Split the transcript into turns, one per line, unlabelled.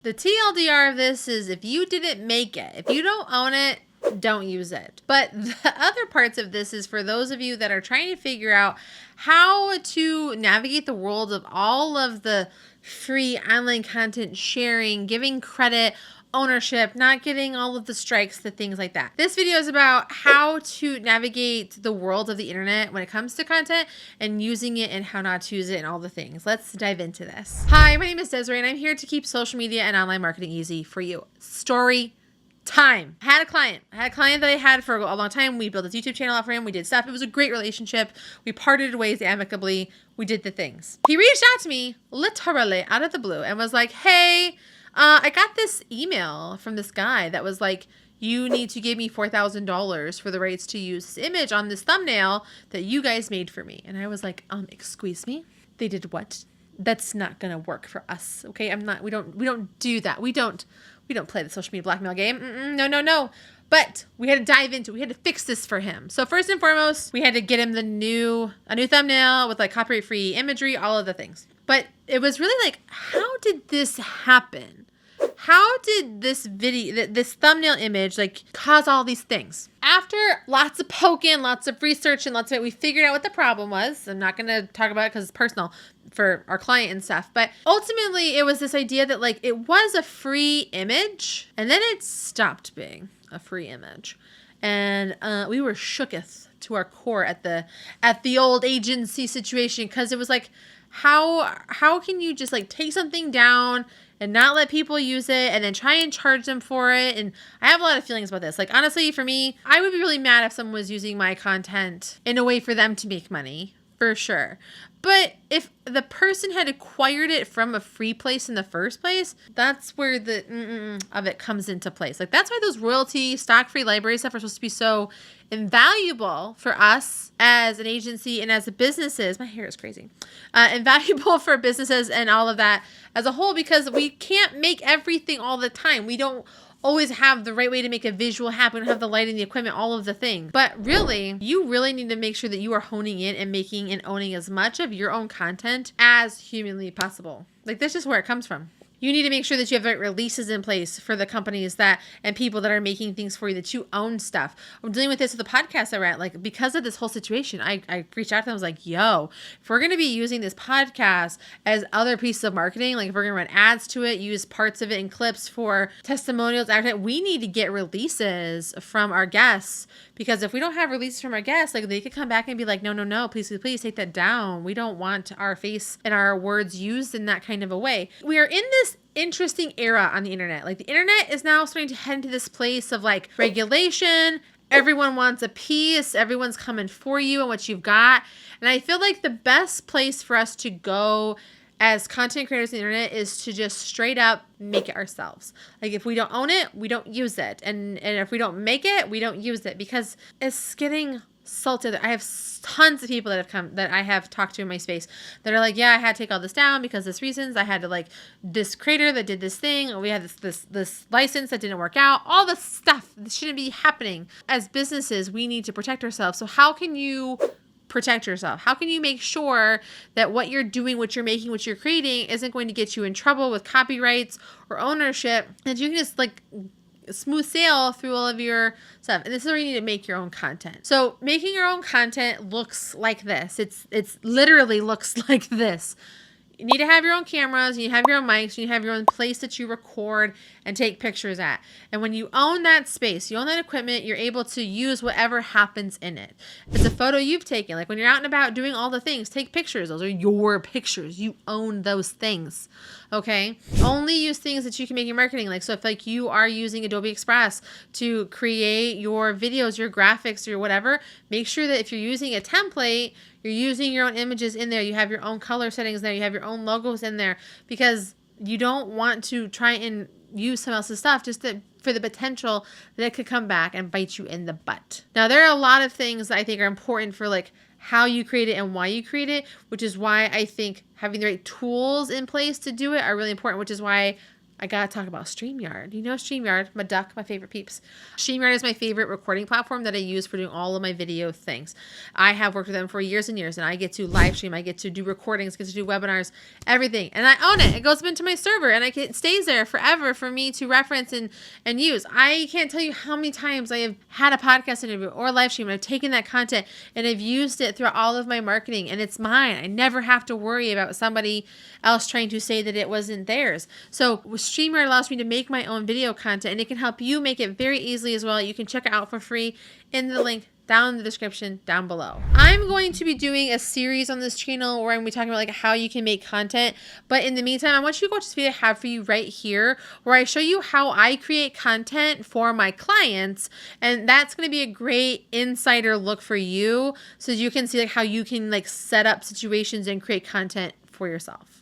The TLDR of this is if you didn't make it, if you don't own it, don't use it. But the other parts of this is for those of you that are trying to figure out how to navigate the world of all of the free online content sharing, giving credit, ownership, not getting all of the strikes, the things like that. This video is about how to navigate the world of the internet when it comes to content and using it and how not to use it and all the things. Let's dive into this. Hi, my name is Desiree and I'm here to keep social media and online marketing easy for you. Story time. I had a client that I had for a long time. We built his YouTube channel out for him. We did stuff. It was a great relationship. We parted ways amicably. We did the things. He reached out to me literally out of the blue and was like, hey, I got this email from this guy that was like, you need to give me $4,000 for the rights to use this image on this thumbnail that you guys made for me. And I was like, excuse me? They did what? That's not going to work for us. Okay. We don't do that. We don't play the social media blackmail game. No. But we had to dive into it. We had to fix this for him. So first and foremost, we had to get him a new thumbnail with like copyright free imagery, all of the things. But it was really like, how did this happen? How did this video, this thumbnail image, like cause all these things? After lots of poking, lots of research, and lots of it, we figured out what the problem was. I'm not going to talk about it because it's personal for our client and stuff. But ultimately, it was this idea that like it was a free image, and then it stopped being a free image. And we were shooketh to our core at the old agency situation, because it was like, how can you just like take something down and not let people use it and then try and charge them for it? And I have a lot of feelings about this. Like, honestly, for me, I would be really mad if someone was using my content in a way for them to make money, for sure. But if the person had acquired it from a free place in the first place, that's where the of it comes into place. Like, that's why those royalty, stock-free library stuff are supposed to be so invaluable for us as an agency and as a businesses. My hair is crazy. Invaluable for businesses and all of that as a whole, because we can't make everything all the time. We don't always have the right way to make a visual happen, we don't have the lighting, the equipment, all of the things. But really, you really need to make sure that you are honing in and making and owning as much of your own content as humanly possible. Like, that's just where it comes from. You need to make sure that you have the right releases in place for the companies that and people that are making things for you, that you own stuff. I'm dealing with this with the podcast that we're at. Like, because of this whole situation, I reached out to them. I was like, yo, if we're going to be using this podcast as other pieces of marketing, like if we're going to run ads to it, use parts of it in clips for testimonials, we need to get releases from our guests. Because if we don't have releases from our guests, like they could come back and be like, no, please take that down. We don't want our face and our words used in that kind of a way. We are in this interesting era on the internet. Like, the internet is now starting to head into this place of like regulation. Everyone wants a piece. Everyone's coming for you and what you've got. And I feel like the best place for us to go as content creators on the internet is to just straight up make it ourselves. Like, if we don't own it, we don't use it. And if we don't make it, we don't use it, because it's getting salted. I have tons of people that I have talked to in my space that are like, yeah, I had to take all this down because this reasons. I had to, like, this creator that did this thing. We had this license that didn't work out. All this stuff that shouldn't be happening. As businesses, we need to protect ourselves. So how can you protect yourself? How can you make sure that what you're doing, what you're making, what you're creating isn't going to get you in trouble with copyrights or ownership, that you can just like smooth sail through all of your stuff? And this is where you need to make your own content. So making your own content looks like this. It's literally looks like this. You need to have your own cameras, you have your own mics, you have your own place that you record and take pictures at. And when you own that space, you own that equipment, you're able to use whatever happens in it. It's a photo you've taken. Like, when you're out and about doing all the things, take pictures. Those are your pictures. You own those things. Okay? Only use things that you can make your marketing. Like, so if like you are using Adobe Express to create your videos, your graphics, or whatever, make sure that if you're using a template, you're using your own images in there. You have your own color settings there. You have your own logos in there, because you don't want to try and use someone else's stuff just for the potential that it could come back and bite you in the butt. Now, there are a lot of things that I think are important for like how you create it and why you create it, which is why I think having the right tools in place to do it are really important, which is why I got to talk about StreamYard. You know StreamYard, my duck, my favorite peeps. StreamYard is my favorite recording platform that I use for doing all of my video things. I have worked with them for years and years, and I get to live stream. I get to do recordings, get to do webinars, everything. And I own it. It goes into my server, and it stays there forever for me to reference and use. I can't tell you how many times I have had a podcast interview or a live stream, and I've taken that content and I've used it throughout all of my marketing, and it's mine. I never have to worry about somebody else trying to say that it wasn't theirs. So StreamYard allows me to make my own video content, and it can help you make it very easily as well. You can check it out for free in the link down in the description down below. I'm going to be doing a series on this channel where I'm going to be talking about like how you can make content. But in the meantime, I want you to watch this video I have for you right here where I show you how I create content for my clients. And that's going to be a great insider look for you so you can see like how you can like set up situations and create content for yourself.